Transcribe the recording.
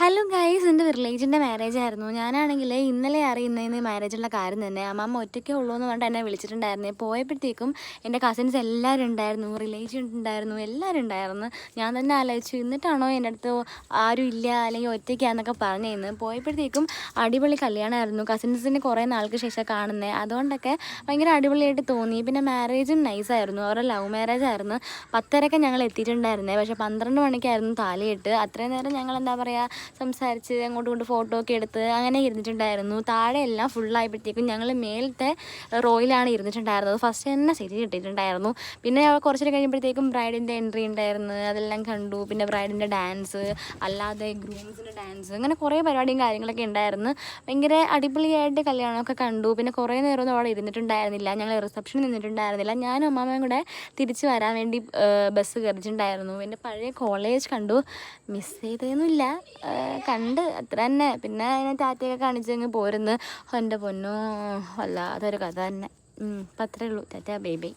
Hello guys, എൻ്റെ റിലേറ്റീവിൻ്റെ marriage ആയിരുന്നു. ഞാനാണെങ്കിൽ ഇന്നലെ അറിയുന്നതിന് മാരേജുള്ള കാര്യം തന്നെ. അമ്മമ്മ ഒറ്റയ്ക്കേ ഉള്ളൂ എന്ന് പറഞ്ഞിട്ട് എന്നെ വിളിച്ചിട്ടുണ്ടായിരുന്നു. പോയപ്പോഴത്തേക്കും എൻ്റെ കസിൻസ് എല്ലാവരും ഉണ്ടായിരുന്നു, റിലേറ്റീവ് ഉണ്ടായിരുന്നു, എല്ലാവരും ഉണ്ടായിരുന്നു. ഞാൻ തന്നെ ആലോചിച്ചു, എന്നിട്ടാണോ എൻ്റെ അടുത്ത് ആരും ഇല്ല അല്ലെങ്കിൽ ഒറ്റയ്ക്കാന്നൊക്കെ പറഞ്ഞിരുന്നു. പോയപ്പോഴത്തേക്കും അടിപൊളി കല്യാണമായിരുന്നു. കസിൻസിന് കുറേ നാൾക്ക് ശേഷം കാണുന്നത്, അതുകൊണ്ടൊക്കെ ഭയങ്കര അടിപൊളിയായിട്ട് തോന്നി. പിന്നെ മാരേജും നൈസായിരുന്നു. അവരുടെ ലവ് മാരേജ് ആയിരുന്നു. 10:30 ഞങ്ങൾ എത്തിയിട്ടുണ്ടായിരുന്നത്, പക്ഷേ 12 മണിക്കായിരുന്നു താലിയിട്ട്. അത്രയും നേരം ഞങ്ങൾ എന്താ പറയുക സംസാരിച്ച് അങ്ങോട്ടും ഇങ്ങോട്ട് ഫോട്ടോ ഒക്കെ എടുത്ത് അങ്ങനെ ഇരുന്നിട്ടുണ്ടായിരുന്നു. താഴെ എല്ലാം ഫുള്ളായപ്പോഴത്തേക്കും ഞങ്ങൾ മേലത്തെ റോയിലാണ് ഇരുന്നിട്ടുണ്ടായിരുന്നത്. ഫസ്റ്റ് തന്നെ സീറ്റ് കിട്ടിയിട്ടുണ്ടായിരുന്നു. പിന്നെ കുറച്ചൊരു കഴിയുമ്പോഴത്തേക്കും ബ്രൈഡിൻ്റെ എൻട്രി ഉണ്ടായിരുന്നു, അതെല്ലാം കണ്ടു. പിന്നെ ബ്രൈഡിൻ്റെ ഡാൻസ്, അല്ലാതെ ഗ്രൂംസിൻ്റെ ഡാൻസ്, അങ്ങനെ കുറേ പരിപാടിയും കാര്യങ്ങളൊക്കെ ഉണ്ടായിരുന്നു. ഭയങ്കര അടിപൊളിയായിട്ട് കല്യാണമൊക്കെ കണ്ടു. പിന്നെ കുറേ നേരമൊന്നും അവിടെ ഇരുന്നിട്ടുണ്ടായിരുന്നില്ല, ഞങ്ങൾ റിസപ്ഷനിൽ നിന്നിട്ടുണ്ടായിരുന്നില്ല. ഞാനും അമ്മാമ്മയും കൂടെ തിരിച്ച് വരാൻ വേണ്ടി ബസ് കയറിയിട്ടുണ്ടായിരുന്നു. പിന്നെ പഴയ കോളേജ് കണ്ടു, മിസ് ചെയ്തൊന്നുമില്ല, കണ്ട് അത്ര തന്നെ. പിന്നെ അതിനെ ടാറ്റയൊക്കെ കാണിച്ചങ്ങ് പോരുന്നു. എൻ്റെ പൊന്നോ, വല്ലാതൊരു കഥ തന്നെ. അപ്പം അത്രേ ഉള്ളൂ. Tata, bye bye.